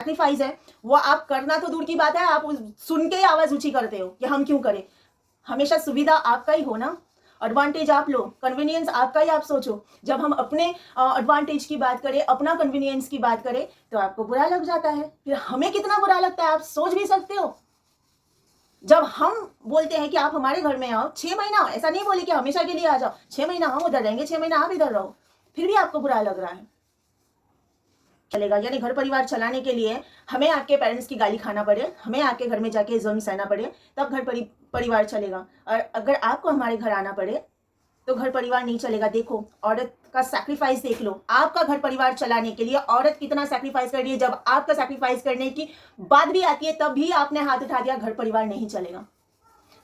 Sacrifice है वो आप करना तो दूर की बात है, आप सुन के ही आवाज ऊंची करते हो कि हम क्यों करें। हमेशा सुविधा आपका ही हो ना, एडवांटेज आप लो, कन्वीनियंस आपका ही आप सोचो। जब हम अपने एडवांटेज की बात करें, अपना कन्वीनियंस की बात करें, तो आपको बुरा लग जाता है। फिर हमें कितना बुरा लगता है आप सोच भी सकते हो। जब हम बोलते हैं कि आप हमारे घर में आओ 6 महीना, ऐसा नहीं बोले कि हमेशा के लिए आ जाओ, 6 महीना हम उधर रहेंगे, 6 महीना आप इधर रहो, फिर भी आपको बुरा लग रहा है, चलेगा। यानी घर परिवार चलाने के लिए हमें आपके पेरेंट्स की गाली खाना पड़े, हमें आपके घर में जाके जुल्म सहना पड़े, तब घर परिवार चलेगा। और अगर आपको हमारे घर आना पड़े तो घर परिवार नहीं चलेगा। देखो औरत का सैक्रिफाइस देख लो, आपका घर परिवार चलाने के लिए औरत कितना सैक्रिफाइस कर रही है। जब आपका सैक्रिफाइस करने की बात भी आती है तब भी आपने हाथ उठा दिया, घर परिवार नहीं चलेगा।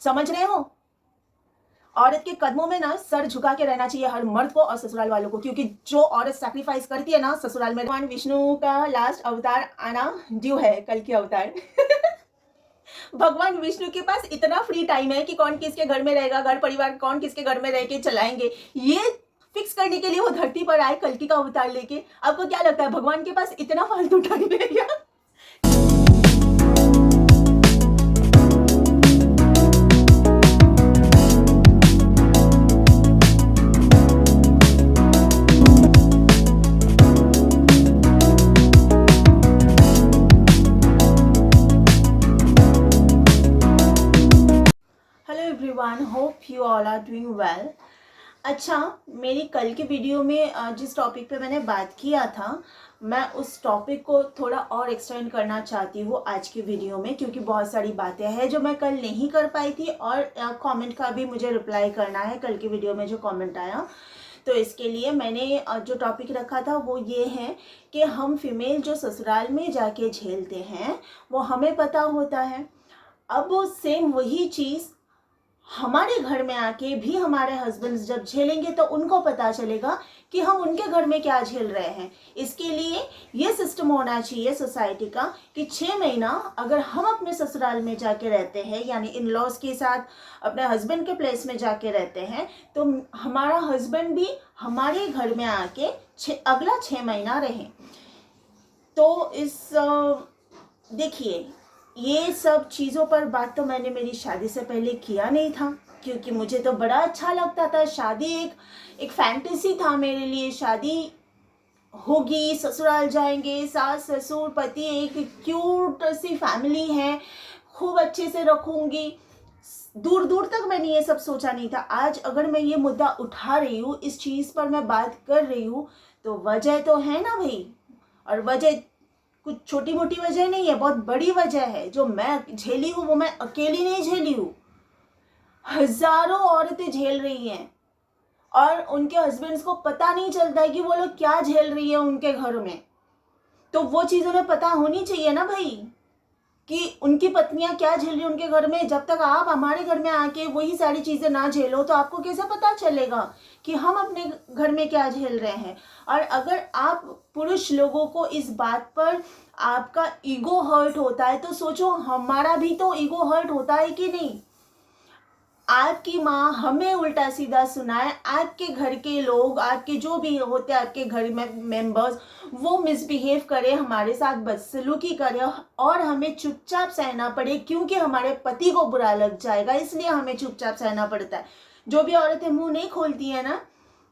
समझ रहे हो? औरत के कदमों में ना सर झुका के रहना चाहिए हर मर्द को और ससुराल वालों को, क्योंकि जो औरत सैक्रिफाइस करती है ना ससुराल में, भगवान विष्णु का लास्ट अवतार आना ड्यू है, कल की अवतार भगवान विष्णु के पास इतना फ्री टाइम है कि कौन किसके घर में रहेगा, घर परिवार कौन किसके घर में रह के चलाएंगे, ये फिक्स करने के लिए वो धरती पर आए कल्कि का अवतार लेके। आपको क्या लगता है भगवान के पास इतना फालतू टाइम है क्या? Everyone, hope you all are doing well. अच्छा, मेरी कल के वीडियो में जिस टॉपिक पे मैंने बात किया था, मैं उस टॉपिक को थोड़ा और एक्सटेंड करना चाहती हूँ आज की वीडियो में, क्योंकि बहुत सारी बातें हैं जो मैं कल नहीं कर पाई थी और कमेंट का भी मुझे रिप्लाई करना है कल की वीडियो में जो कमेंट आया। तो इसके लिए मैंने जो टॉपिक रखा था वो ये है कि हम फीमेल जो ससुराल में जाके झेलते हैं वो हमें पता होता है। अब वो सेम वही चीज़ हमारे घर में आके भी हमारे हस्बैंड्स जब झेलेंगे तो उनको पता चलेगा कि हम उनके घर में क्या झेल रहे हैं। इसके लिए ये सिस्टम होना चाहिए सोसाइटी का कि 6 महीना अगर हम अपने ससुराल में जाके रहते हैं, यानी इन लॉज के साथ अपने हस्बैंड के प्लेस में जाके रहते हैं, तो हमारा हस्बैंड भी हमारे घर में आके अगला 6 महीना रहे। तो इस देखिए, ये सब चीज़ों पर बात तो मैंने मेरी शादी से पहले किया नहीं था, क्योंकि मुझे तो बड़ा अच्छा लगता था। शादी एक फैंटेसी था मेरे लिए। शादी होगी, ससुराल जाएंगे, सास ससुर पति, एक क्यूट सी फैमिली है, खूब अच्छे से रखूंगी। दूर दूर तक मैंने ये सब सोचा नहीं था। आज अगर मैं ये मुद्दा उठा रही हूँ, इस चीज़ पर मैं बात कर रही हूँ, तो वजह तो है ना भाई। और वजह कुछ छोटी मोटी वजह नहीं है, बहुत बड़ी वजह है। जो मैं झेली हूँ वो मैं अकेली नहीं झेली हूँ, हजारों औरतें झेल रही हैं और उनके हस्बैंड्स को पता नहीं चलता है कि वो लोग क्या झेल रही है उनके घर में। तो वो चीज़ उन्हें पता होनी चाहिए ना भाई, कि उनकी पत्नियां क्या झेल रही है उनके घर में। जब तक आप हमारे घर में आके वही सारी चीज़ें ना झेलो तो आपको कैसे पता चलेगा कि हम अपने घर में क्या झेल रहे हैं। और अगर आप पुरुष लोगों को इस बात पर आपका ईगो हर्ट होता है तो सोचो हमारा भी तो ईगो हर्ट होता है कि नहीं। आपकी माँ हमें उल्टा सीधा सुनाए, आपके घर के लोग, आपके जो भी होते हैं आपके घर में मेंबर्स, वो मिसबिहेव करे, हमारे साथ बदसलूकी करे और हमें चुपचाप सहना पड़े, क्योंकि हमारे पति को बुरा लग जाएगा इसलिए हमें चुपचाप सहना पड़ता है। जो भी औरतें मुंह नहीं खोलती है ना,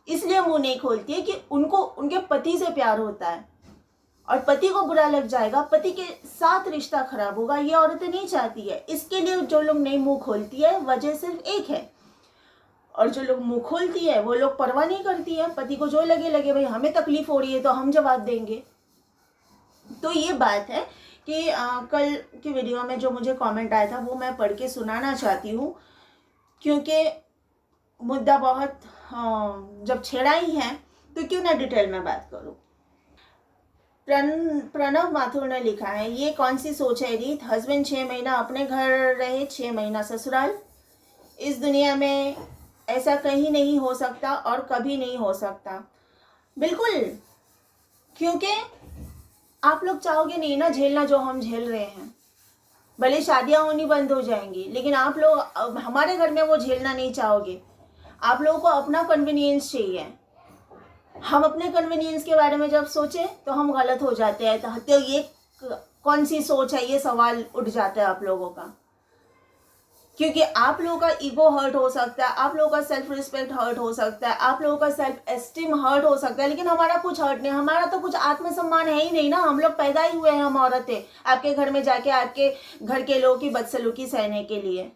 इसलिए मुंह नहीं खोलती है कि उनको उनके पति से प्यार होता है और पति को बुरा लग जाएगा, पति के साथ रिश्ता खराब होगा, ये औरतें नहीं चाहती है। इसके लिए जो लोग नहीं मुंह खोलती है वजह सिर्फ एक है, और जो लोग मुंह खोलती है वो लोग परवाह नहीं करती है। पति को जो लगे लगे, भाई हमें तकलीफ हो रही है तो हम जवाब देंगे। तो ये बात है कि कल की वीडियो में जो मुझे कमेंट आया था वो मैं पढ़ के सुनाना चाहती हूँ, क्योंकि मुद्दा बहुत जब छेड़ा ही है तो क्यों ना डिटेल में बात करूँ। प्रणव माथुर ने लिखा है, ये कौन सी सोच है रीत, हस्बैंड 6 महीना अपने घर रहे, 6 महीना ससुराल। इस दुनिया में ऐसा कहीं नहीं हो सकता और कभी नहीं हो सकता। बिल्कुल, क्योंकि आप लोग चाहोगे नहीं ना झेलना जो हम झेल रहे हैं। भले शादियां होनी बंद हो जाएंगी, लेकिन आप लोग हमारे घर में वो झेलना नहीं चाहोगे। आप लोगों को अपना कन्वीनियंस चाहिए। हम अपने कन्वीनियंस के बारे में जब सोचें तो हम गलत हो जाते हैं। तो ये कौन सी सोच है, ये सवाल उठ जाता है आप लोगों का। क्योंकि आप लोगों का ईगो हर्ट हो सकता है, आप लोगों का सेल्फ रिस्पेक्ट हर्ट हो सकता है, आप लोगों का सेल्फ एस्टीम हर्ट हो सकता है, लेकिन हमारा कुछ हर्ट नहीं, हमारा तो कुछ आत्मसम्मान है ही नहीं ना। हम लोग पैदा ही हुए हैं, हम औरतें, आपके घर में जाके आपके घर के लोगों की बदसलूकी सहने के लिए।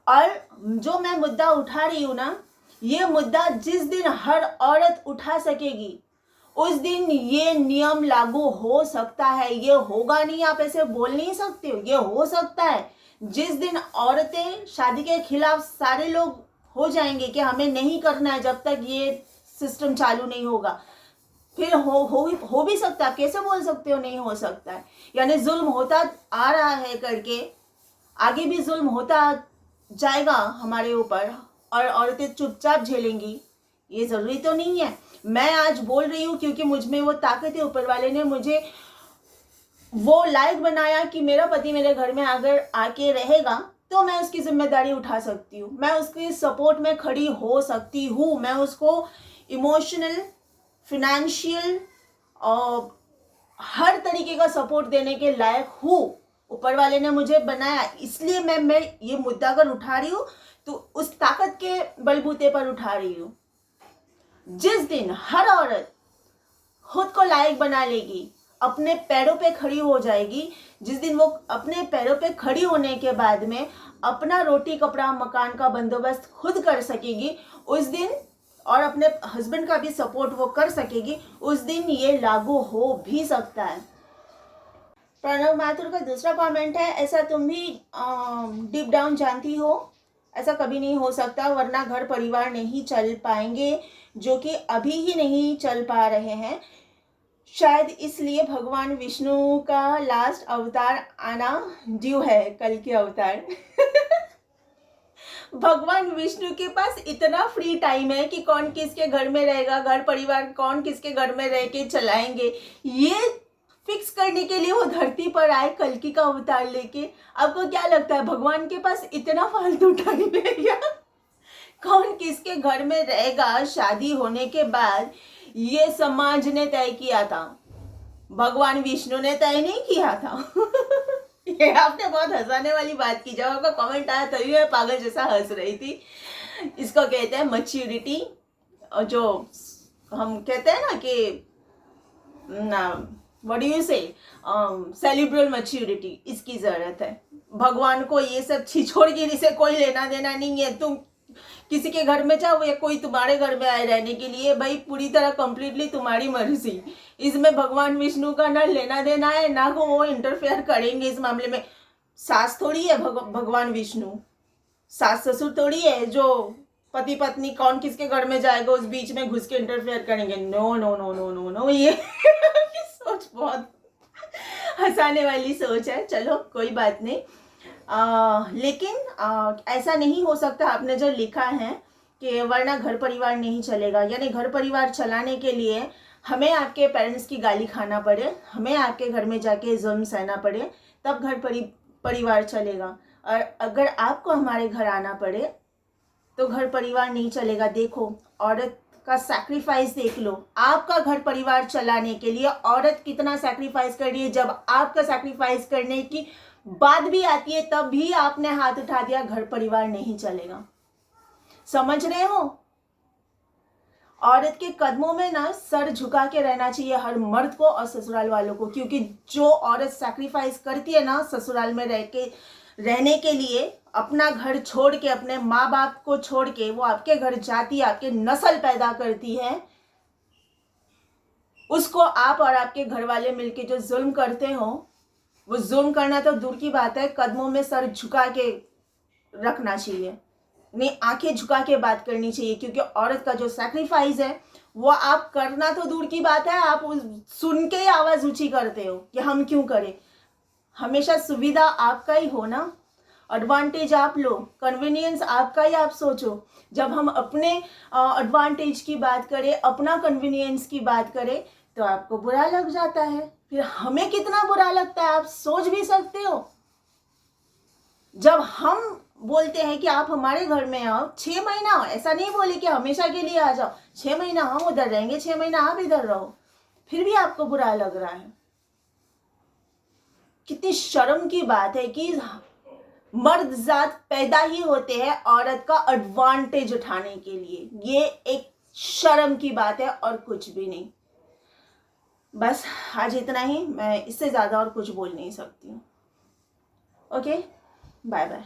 और जो मैं मुद्दा उठा रही हूं ना, ये मुद्दा जिस दिन हर औरत उठा सकेगी उस दिन ये नियम लागू हो सकता है। ये होगा नहीं, आप ऐसे बोल नहीं सकते हो, ये हो सकता है। जिस दिन औरतें शादी के खिलाफ सारे लोग हो जाएंगे कि हमें नहीं करना है जब तक ये सिस्टम चालू नहीं होगा, फिर हो भी सकता है। कैसे बोल सकते हो नहीं हो सकता है? यानी जुल्म होता आ रहा है करके आगे भी जुल्म होता जाएगा हमारे ऊपर और औरतें चुपचाप झेलेंगी, ये जरूरी तो नहीं है। मैं आज बोल रही हूँ क्योंकि मुझ में वो ताकत है, ऊपर वाले ने मुझे वो लायक बनाया कि मेरा पति मेरे घर में अगर आके रहेगा तो मैं उसकी जिम्मेदारी उठा सकती हूँ, मैं उसके सपोर्ट में खड़ी हो सकती हूँ, मैं उसको इमोशनल, फिनेंशियल और हर तरीके का सपोर्ट देने के लायक हूँ। ऊपर वाले ने मुझे बनाया, इसलिए मैं ये मुद्दा अगर उठा रही हूँ तो उस ताकत के बलबूते पर उठा रही हूँ। जिस दिन हर औरत खुद को लायक बना लेगी, अपने पैरों पे खड़ी हो जाएगी, जिस दिन वो अपने पैरों पे खड़ी होने के बाद में अपना रोटी कपड़ा मकान का बंदोबस्त खुद कर सकेगी उस दिन, और अपने हस्बैंड का भी सपोर्ट वो कर सकेगी, उस दिन ये लागू हो भी सकता है। प्रणव माथुर का दूसरा कमेंट है, ऐसा तुम भी डीप डाउन जानती हो, ऐसा कभी नहीं हो सकता, वरना घर परिवार नहीं चल पाएंगे, जो कि अभी ही नहीं चल पा रहे हैं। शायद इसलिए भगवान विष्णु का लास्ट अवतार आना ड्यू है, कल के अवतार। भगवान विष्णु के पास इतना फ्री टाइम है कि कौन किसके घर में रहेगा, घर परिवार कौन किसके घर में रह के चलाएंगे, ये फिक्स करने के लिए वो धरती पर आए कल्कि का अवतार लेके। आपको क्या लगता है भगवान के पास इतना फालतू टाइम है क्या? कौन किसके घर में रहेगा शादी होने के बाद, ये समाज ने तय किया था, भगवान विष्णु ने तय नहीं किया था। ये आपने बहुत हंसाने वाली बात की, जब आपका कमेंट आया तभी मैं पागल जैसा हंस रही थी। इसको कहते हैं मैच्योरिटी, जो हम कहते हैं ना कि व्हाट डू यू से, सेरिब्रल मैच्योरिटी, इसकी जरूरत है। भगवान को ये सब छिछोड़गिरी से कोई लेना देना नहीं है। तुम किसी के घर में जाओ या कोई तुम्हारे घर में आए रहने के लिए, भाई पूरी तरह कंप्लीटली तुम्हारी मर्जी, इसमें भगवान विष्णु का ना लेना देना है, ना को वो इंटरफेयर करेंगे इस मामले में। सास थोड़ी है भगवान विष्णु, सास ससुर थोड़ी है जो पति पत्नी कौन किसके घर में जाएगा उस बीच में घुस के इंटरफेयर करेंगे। No no no no no no, ये सोच बहुत हंसाने वाली सोच है। चलो कोई बात नहीं, लेकिन ऐसा नहीं हो सकता आपने जो लिखा है कि वरना घर परिवार नहीं चलेगा, यानी घर परिवार चलाने के लिए हमें आपके पेरेंट्स की गाली खाना पड़े, हमें आपके घर में जाके जुल्म सहना पड़े, तब घर परिवार चलेगा। और अगर आपको हमारे घर आना पड़े तो घर परिवार नहीं चलेगा। देखो औरत का सैक्रिफाइस देख लो, आपका घर परिवार चलाने के लिए औरत कितना सैक्रिफाइस कर रही है। जब आपका सैक्रिफाइस करने की बात भी आती है तब भी आपने हाथ उठा दिया, घर परिवार नहीं चलेगा। समझ रहे हो? औरत के कदमों में ना सर झुका के रहना चाहिए हर मर्द को और ससुराल वालों को, क्योंकि जो औरत सैक्रिफाइस करती है ना ससुराल में रहने के लिए, अपना घर छोड़ के, अपने माँ बाप को छोड़ के वो आपके घर जाती है, आपके नस्ल पैदा करती है, उसको आप और आपके घर वाले मिलके जो जुल्म करते हो, वो जुल्म करना तो दूर की बात है, कदमों में सर झुका के रखना चाहिए, नहीं आंखें झुका के बात करनी चाहिए। क्योंकि औरत का जो सैक्रिफाइस है वो आप करना तो दूर की बात है, आप सुन के ही आवाज ऊंची करते हो कि हम क्यों करें। हमेशा सुविधा आपका ही हो ना, एडवांटेज आप लो, कन्वीनियंस आपका ही आप सोचो। जब हम अपने एडवांटेज की बात करें, अपना कन्वीनियंस की बात करें तो आपको बुरा लग जाता है, फिर हमें कितना बुरा लगता है आप सोच भी सकते हो। जब हम बोलते हैं कि आप हमारे घर में आओ 6 महीना, ऐसा नहीं बोले कि हमेशा के लिए आ जाओ, 6 महीना हम उधर रहेंगे 6 महीना आप इधर रहो, फिर भी आपको बुरा लग रहा है। कितनी शर्म की बात है कि मर्द जात पैदा ही होते हैं औरत का एडवांटेज उठाने के लिए। ये एक शर्म की बात है और कुछ भी नहीं। बस आज इतना ही, मैं इससे ज़्यादा और कुछ बोल नहीं सकती हूँ। Okay, bye bye.